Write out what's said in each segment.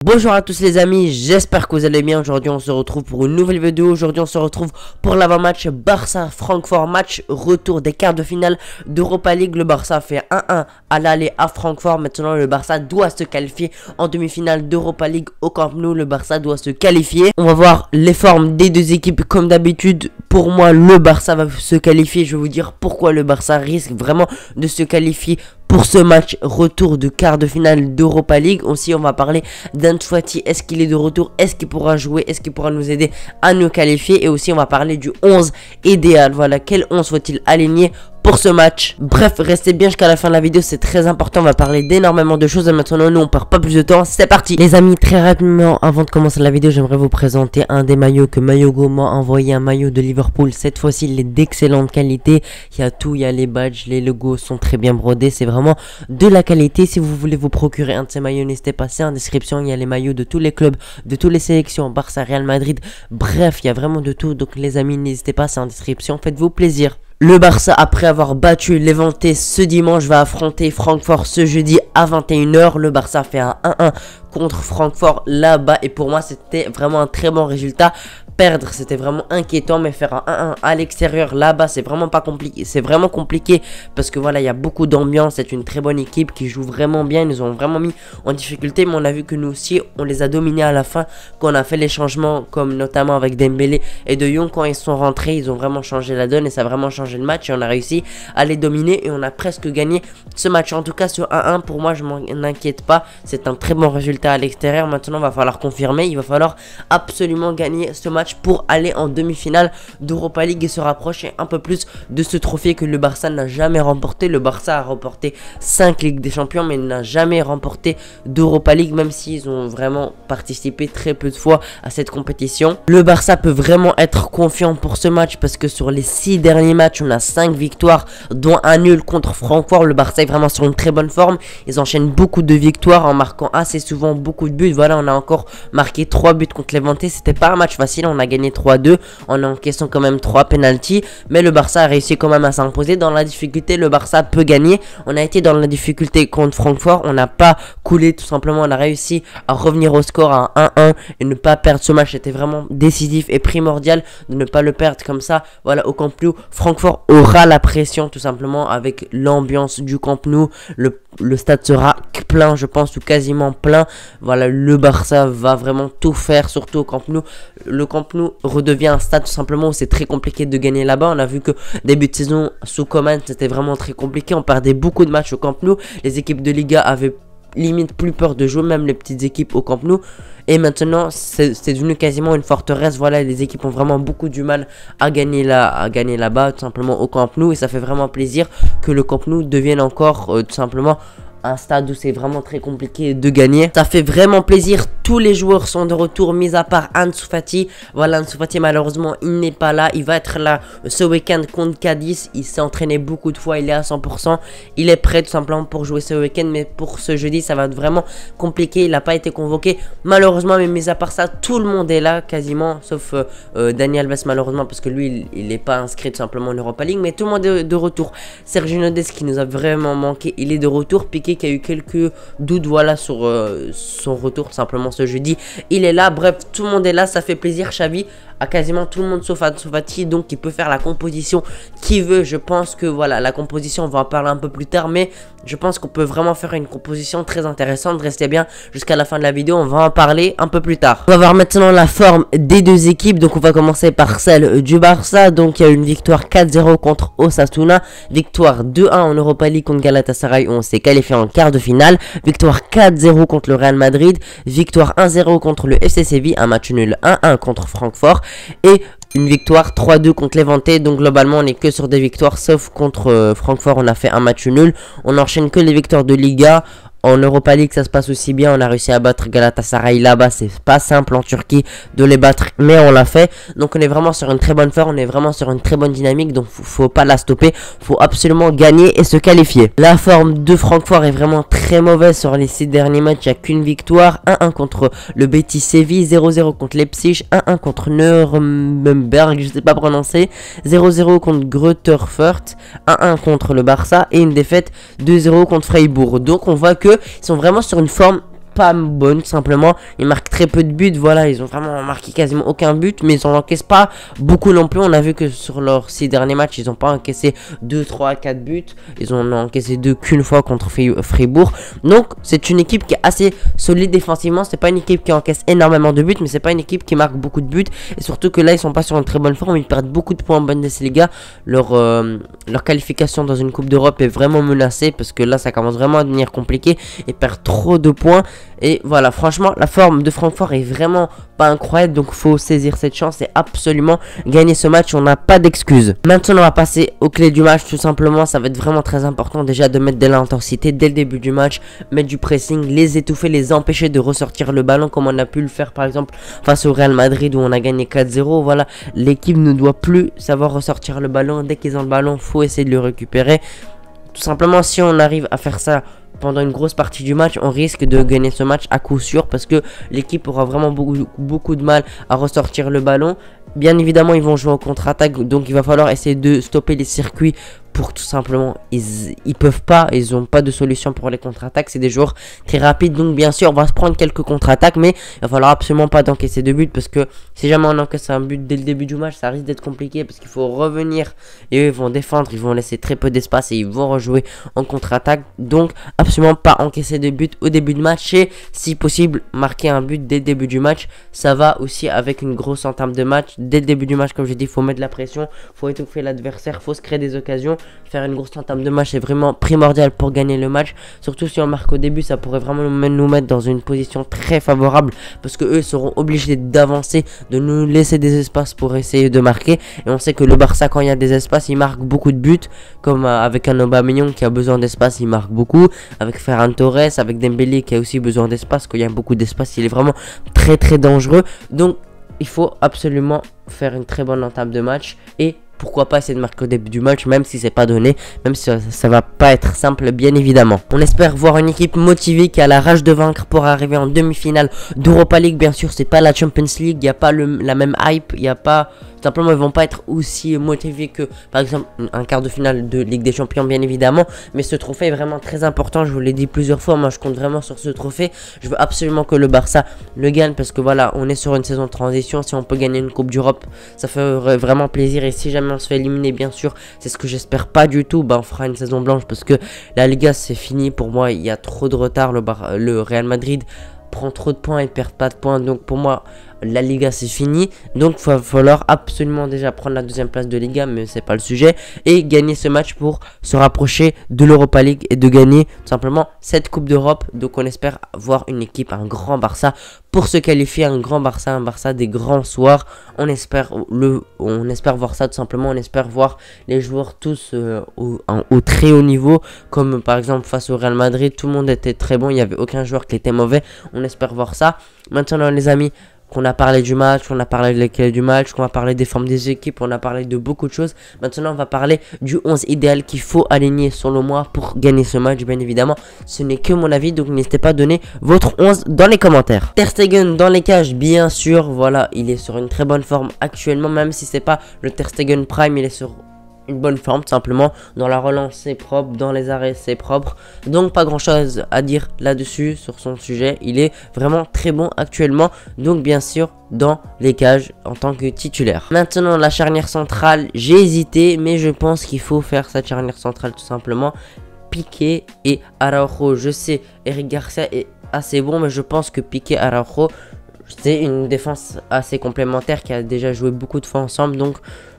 Bonjour à tous les amis, j'espère que vous allez bien. Aujourd'hui on se retrouve pour une nouvelle vidéo. Aujourd'hui on se retrouve pour l'avant-match Barça-Francfort, match retour des quarts de finale d'Europa League. Le Barça fait 1-1 à l'aller à Francfort. Maintenant le Barça doit se qualifier en demi-finale d'Europa League au Camp Nou. Le Barça doit se qualifier. On va voir les formes des deux équipes comme d'habitude. Pour moi le Barça va se qualifier. Je vais vous dire pourquoi le Barça risque vraiment de se qualifier pour ce match retour de quart de finale d'Europa League. Aussi on va parler d'Ansu Fati. Est-ce qu'il est de retour? Est-ce qu'il pourra jouer? Est-ce qu'il pourra nous aider à nous qualifier? Et aussi on va parler du 11 idéal. Voilà, quel 11 faut-il aligner pour ce match? Bref, restez bien jusqu'à la fin de la vidéo, c'est très important. On va parler d'énormément de choses. Et maintenant nous on perd pas plus de temps, c'est parti les amis. Très rapidement avant de commencer la vidéo, j'aimerais vous présenter un des maillots que Mayogo m'a envoyé. Un maillot de Liverpool, cette fois-ci il est d'excellente qualité. Il y a tout, il y a les badges, les logos sont très bien brodés. C'est vraiment de la qualité. Si vous voulez vous procurer un de ces maillots, n'hésitez pas, c'est en description. Il y a les maillots de tous les clubs, de toutes les sélections, Barça, Real Madrid, bref il y a vraiment de tout. Donc les amis, n'hésitez pas, c'est en description, faites-vous plaisir. Le Barça, après avoir battu Levante ce dimanche, va affronter Francfort ce jeudi à 21 h. Le Barça fait un 1-1 contre Francfort là-bas. Et pour moi, c'était vraiment un très bon résultat. Perdre, c'était vraiment inquiétant, mais faire un 1-1 à l'extérieur là-bas, c'est vraiment pas compliqué. C'est vraiment compliqué parce que voilà, il y a beaucoup d'ambiance. C'est une très bonne équipe qui joue vraiment bien. Ils nous ont vraiment mis en difficulté, mais on a vu que nous aussi, on les a dominés à la fin. Quand on a fait les changements, comme notamment avec Dembélé et De Jong, quand ils sont rentrés, ils ont vraiment changé la donne et ça a vraiment changé le match. Et on a réussi à les dominer et on a presque gagné ce match. En tout cas, ce 1-1, pour moi, je m'en inquiète pas. C'est un très bon résultat à l'extérieur. Maintenant, il va falloir confirmer. Il va falloir absolument gagner ce match pour aller en demi-finale d'Europa League et se rapprocher un peu plus de ce trophée que le Barça n'a jamais remporté. Le Barça a remporté 5 Ligues des Champions, mais il n'a jamais remporté d'Europa League, même s'ils ont vraiment participé très peu de fois à cette compétition. Le Barça peut vraiment être confiant pour ce match parce que sur les 6 derniers matchs, on a 5 victoires, dont un nul contre Francfort. Le Barça est vraiment sur une très bonne forme. Ils enchaînent beaucoup de victoires en marquant assez souvent beaucoup de buts. Voilà, on a encore marqué 3 buts contre Levante. C'était pas un match facile. On a gagné 3-2 en encaissant quand même 3 pénaltys, mais le Barça a réussi quand même à s'imposer. Dans la difficulté, le Barça peut gagner. On a été dans la difficulté contre Francfort, on n'a pas coulé, tout simplement. On a réussi à revenir au score à 1-1 et ne pas perdre ce match. C'était vraiment décisif et primordial de ne pas le perdre comme ça. Voilà, au Camp Nou, Francfort aura la pression tout simplement avec l'ambiance du Camp Nou. Le stade sera plein, je pense, ou quasiment plein. Voilà, le Barça va vraiment tout faire, surtout au Camp Nou. Le Camp Nou redevient un stade tout simplement où c'est très compliqué de gagner là-bas. On a vu que début de saison sous Koeman, c'était vraiment très compliqué. On perdait beaucoup de matchs au Camp Nou. Les équipes de Liga avaient limite plus peur de jouer, même les petites équipes au Camp Nou. Et maintenant c'est devenu quasiment une forteresse. Voilà, les équipes ont vraiment beaucoup du mal à gagner là-bas, tout simplement au Camp Nou. Et ça fait vraiment plaisir que le Camp Nou devienne encore tout simplement un stade où c'est vraiment très compliqué de gagner. Ça fait vraiment plaisir. Tous les joueurs sont de retour, mis à part Ansu Fati. Voilà, Ansu Fati malheureusement il n'est pas là. Il va être là ce week-end contre Cadiz. Il s'est entraîné beaucoup de fois, il est à 100%. Il est prêt tout simplement pour jouer ce week-end, mais pour ce jeudi ça va être vraiment compliqué. Il n'a pas été convoqué malheureusement, mais mis à part ça, tout le monde est là quasiment, sauf Dani Alves malheureusement, parce que lui il n'est pas inscrit tout simplement en Europa League, mais tout le monde est de retour. Sergio Nodes qui nous a vraiment manqué, il est de retour. Piqué qui a eu quelques doutes, voilà, sur son retour simplement ce jeudi, il est là. Bref, tout le monde est là, ça fait plaisir. Xavi a quasiment tout le monde sauf Ansu Fati, donc il peut faire la composition qu'il veut. Je pense que voilà, la composition on va en parler un peu plus tard, mais je pense qu'on peut vraiment faire une composition très intéressante. Restez bien jusqu'à la fin de la vidéo, on va en parler un peu plus tard. On va voir maintenant la forme des deux équipes. Donc on va commencer par celle du Barça. Donc il y a une victoire 4-0 contre Osasuna, victoire 2-1 en Europa League contre Galatasaray où on s'est qualifié en quart de finale, victoire 4-0 contre le Real Madrid, victoire 1-0 contre le FC Séville, un match nul 1-1 contre Francfort et une victoire 3-2 contre Levante. Donc globalement on n'est que sur des victoires, sauf contre Francfort on a fait un match nul. On enchaîne que les victoires de Liga. En Europa League ça se passe aussi bien, on a réussi à battre Galatasaray là-bas, c'est pas simple en Turquie de les battre, mais on l'a fait. Donc on est vraiment sur une très bonne forme, on est vraiment sur une très bonne dynamique, donc faut pas la stopper, faut absolument gagner et se qualifier. La forme de Francfort est vraiment très mauvaise sur les 6 derniers matchs, il n'y a qu'une victoire, 1-1 contre le Betis Séville, 0-0 contre Leipzig, 1-1 contre Nuremberg, je sais pas prononcer, 0-0 contre Greuther Fürth, 1-1 contre le Barça et une défaite 2-0 contre Freiburg. Donc on voit que ils sont vraiment sur une forme pas bonne, tout simplement. Ils marquent très peu de buts, voilà, ils ont vraiment marqué quasiment aucun but, mais ils en encaissent pas beaucoup non plus. On a vu que sur leurs 6 derniers matchs, ils n'ont pas encaissé 2, 3, 4 buts. Ils ont encaissé 2 qu'une fois contre Fribourg. Donc, c'est une équipe qui est assez solide défensivement. C'est pas une équipe qui encaisse énormément de buts, mais c'est pas une équipe qui marque beaucoup de buts. Et surtout que là, ils sont pas sur une très bonne forme. Ils perdent beaucoup de points en Bundesliga. Leur qualification dans une Coupe d'Europe est vraiment menacée parce que là, ça commence vraiment à devenir compliqué. Ils perdent trop de points. Et voilà, franchement, la forme de Francfort est vraiment pas incroyable. Donc, faut saisir cette chance et absolument gagner ce match. On n'a pas d'excuses. Maintenant, on va passer aux clés du match. Tout simplement, ça va être vraiment très important déjà de mettre de l'intensité dès le début du match, mettre du pressing, les étouffer, les empêcher de ressortir le ballon comme on a pu le faire par exemple face au Real Madrid où on a gagné 4-0. Voilà, l'équipe ne doit plus savoir ressortir le ballon. Dès qu'ils ont le ballon, faut essayer de le récupérer. Tout simplement, si on arrive à faire ça pendant une grosse partie du match, on risque de gagner ce match à coup sûr parce que l'équipe aura vraiment beaucoup de mal à ressortir le ballon. Bien évidemment, ils vont jouer en contre-attaque, donc il va falloir essayer de stopper les circuits pour tout simplement, ils peuvent pas, ils ont pas de solution pour les contre-attaques, c'est des joueurs très rapides, donc bien sûr on va se prendre quelques contre-attaques, mais il va falloir absolument pas d'encaisser de but parce que si jamais on encaisse un but dès le début du match, ça risque d'être compliqué parce qu'il faut revenir et eux ils vont défendre, ils vont laisser très peu d'espace et ils vont rejouer en contre-attaque, donc absolument pas encaisser de but au début de match et si possible marquer un but dès le début du match. Ça va aussi avec une grosse entame de match. Dès le début du match, comme je dis, il faut mettre de la pression, faut étouffer l'adversaire, faut se créer des occasions. Faire une grosse entame de match est vraiment primordial pour gagner le match. Surtout si on marque au début, ça pourrait vraiment nous mettre dans une position très favorable parce que eux seront obligés d'avancer, de nous laisser des espaces pour essayer de marquer. Et on sait que le Barça, quand il y a des espaces, il marque beaucoup de buts, comme avec un Aubameyang qui a besoin d'espace, il marque beaucoup. Avec Ferran Torres, avec Dembélé qui a aussi besoin d'espace, quand il y a beaucoup d'espace, il est vraiment très dangereux. Donc il faut absolument faire une très bonne entame de match et pourquoi pas essayer de marquer au début du match, même si c'est pas donné, même si ça va pas être simple, bien évidemment. On espère voir une équipe motivée qui a la rage de vaincre pour arriver en demi-finale d'Europa League. Bien sûr, c'est pas la Champions League, il n'y a pas la même hype, il n'y a pas... Simplement, ils vont pas être aussi motivés que, par exemple, un quart de finale de Ligue des Champions, bien évidemment. Mais ce trophée est vraiment très important. Je vous l'ai dit plusieurs fois. Moi, je compte vraiment sur ce trophée. Je veux absolument que le Barça le gagne parce que voilà, on est sur une saison de transition. Si on peut gagner une Coupe d'Europe, ça ferait vraiment plaisir. Et si jamais on se fait éliminer, bien sûr, c'est ce que j'espère pas du tout. On fera une saison blanche parce que la Liga, c'est fini. Pour moi, il y a trop de retard. Le Real Madrid prend trop de points et perd pas de points. Donc, pour moi, la Liga c'est fini, donc il va falloir absolument déjà prendre la deuxième place de Liga, mais c'est pas le sujet, et gagner ce match pour se rapprocher de l'Europa League et de gagner tout simplement cette Coupe d'Europe. Donc on espère voir une équipe, un grand Barça pour se qualifier, un Barça des grands soirs. On espère voir ça tout simplement. On espère voir les joueurs tous au très haut niveau, comme par exemple face au Real Madrid, tout le monde était très bon, il n'y avait aucun joueur qui était mauvais. On espère voir ça. Maintenant les amis, qu'on a parlé du match, qu'on a parlé de l'équipe du match, qu'on a parlé des formes des équipes, on a parlé de beaucoup de choses. Maintenant, on va parler du 11 idéal qu'il faut aligner selon moi pour gagner ce match, bien évidemment. Ce n'est que mon avis, donc n'hésitez pas à donner votre 11 dans les commentaires. Ter Stegen dans les cages, bien sûr, voilà, il est sur une très bonne forme actuellement, même si c'est pas le Ter Stegen Prime, il est sur une bonne forme tout simplement. Dans la relance c'est propre, dans les arrêts c'est propre, donc pas grand chose à dire là-dessus sur son sujet. Il est vraiment très bon actuellement, donc bien sûr dans les cages en tant que titulaire. Maintenant la charnière centrale, j'ai hésité, mais je pense qu'il faut faire sa charnière centrale tout simplement. Piqué et Araujo, je sais Eric Garcia est assez bon, mais je pense que Piqué Araujo, c'est une défense assez complémentaire qui a déjà joué beaucoup de fois ensemble, donc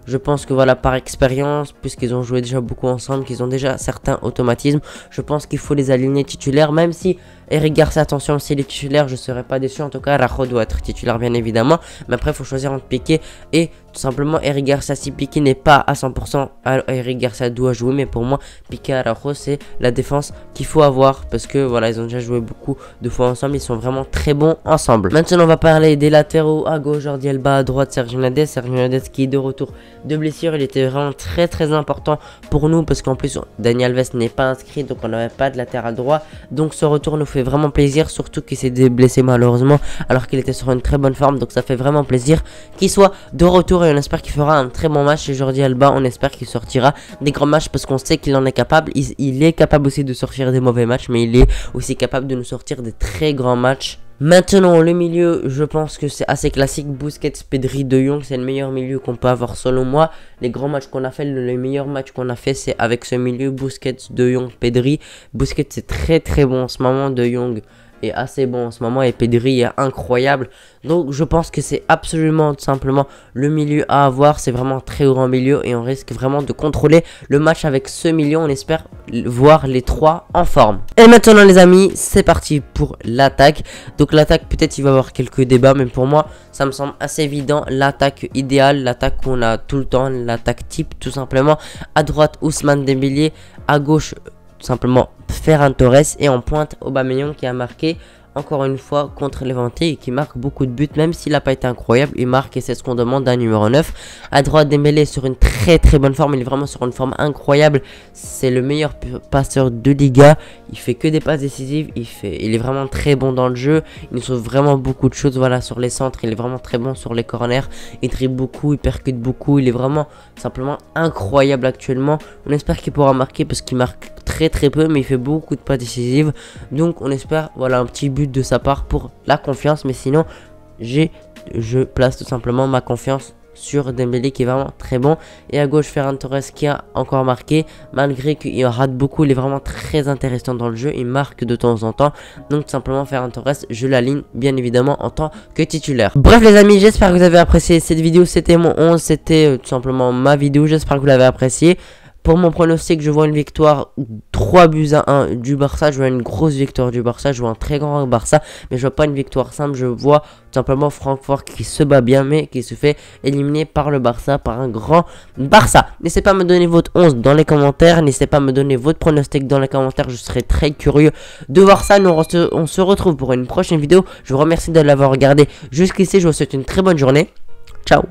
je pense que voilà, par expérience, puisqu'ils ont joué déjà beaucoup ensemble, qu'ils ont déjà certains automatismes, je pense qu'il faut les aligner titulaires, même si Eric Garcia, attention, s'il est titulaire, je ne serais pas déçu. En tout cas, Araujo doit être titulaire, bien évidemment. Mais après, il faut choisir entre Piqué et tout simplement Eric Garcia. Si Piqué n'est pas à 100%, Eric Garcia doit jouer. Mais pour moi, Piqué et Araujo, c'est la défense qu'il faut avoir. Parce que voilà, ils ont déjà joué beaucoup de fois ensemble. Ils sont vraiment très bons ensemble. Maintenant, on va parler des latéraux. À gauche, Jordi Alba. À droite, Sergio Gnabry. Sergio Gnabry qui est de retour de blessure. Il était vraiment très important pour nous parce qu'en plus Dani Alves n'est pas inscrit, donc on n'avait pas de latéral droit. Donc ce retour nous fait vraiment plaisir, surtout qu'il s'est blessé malheureusement alors qu'il était sur une très bonne forme. Donc ça fait vraiment plaisir qu'il soit de retour et on espère qu'il fera un très bon match. Et Jordi Alba, on espère qu'il sortira des grands matchs parce qu'on sait qu'il en est capable. Il est capable aussi de sortir des mauvais matchs, mais il est aussi capable de nous sortir des très grands matchs. Maintenant, le milieu, je pense que c'est assez classique. Busquets, Pedri, De Jong, c'est le meilleur milieu qu'on peut avoir selon moi. Les grands matchs qu'on a fait, le meilleur match qu'on a fait, c'est avec ce milieu Busquets, De Jong, Pedri. Busquets, c'est très bon en ce moment. De Jong est assez bon en ce moment et Pedri est incroyable. Donc je pense que c'est absolument tout simplement le milieu à avoir. C'est vraiment un très grand milieu et on risque vraiment de contrôler le match avec ce milieu. On espère voir les trois en forme. Et maintenant les amis, c'est parti pour l'attaque. Donc l'attaque, peut-être il va y avoir quelques débats, mais pour moi ça me semble assez évident. L'attaque idéale, l'attaque qu'on a tout le temps, l'attaque type tout simplement. À droite Ousmane Dembélé, à gauche tout simplement Ferran Torres et en pointe Aubameyang qui a marqué encore une fois contre Levante et qui marque beaucoup de buts, même s'il n'a pas été incroyable, il marque et c'est ce qu'on demande d'un numéro 9. À droite Dembélé sur une très bonne forme, il est vraiment sur une forme incroyable, c'est le meilleur passeur de Liga, il fait que des passes décisives, il est vraiment très bon dans le jeu, il nous sauve vraiment beaucoup de choses, voilà, sur les centres, il est vraiment très bon sur les corners, il dribble beaucoup, il percute beaucoup, il est vraiment simplement incroyable actuellement. On espère qu'il pourra marquer parce qu'il marque très peu, mais il fait beaucoup de passes décisives, donc on espère, voilà, un petit but de sa part pour la confiance. Mais sinon je place tout simplement ma confiance sur Dembélé qui est vraiment très bon. Et à gauche Ferran Torres qui a encore marqué, malgré qu'il rate beaucoup, il est vraiment très intéressant dans le jeu, il marque de temps en temps. Donc tout simplement Ferran Torres, je l'aligne bien évidemment en tant que titulaire. Bref les amis, j'espère que vous avez apprécié cette vidéo. C'était mon 11, c'était tout simplement ma vidéo, j'espère que vous l'avez apprécié. Pour mon pronostic, je vois une victoire 3-1 du Barça. Je vois une grosse victoire du Barça. Je vois un très grand Barça. Mais je vois pas une victoire simple. Je vois tout simplement Francfort qui se bat bien. Mais qui se fait éliminer par le Barça. Par un grand Barça. N'hésitez pas à me donner votre 11 dans les commentaires. N'hésitez pas à me donner votre pronostic dans les commentaires. Je serai très curieux de voir ça. Nous, on se retrouve pour une prochaine vidéo. Je vous remercie de l'avoir regardé jusqu'ici. Je vous souhaite une très bonne journée. Ciao.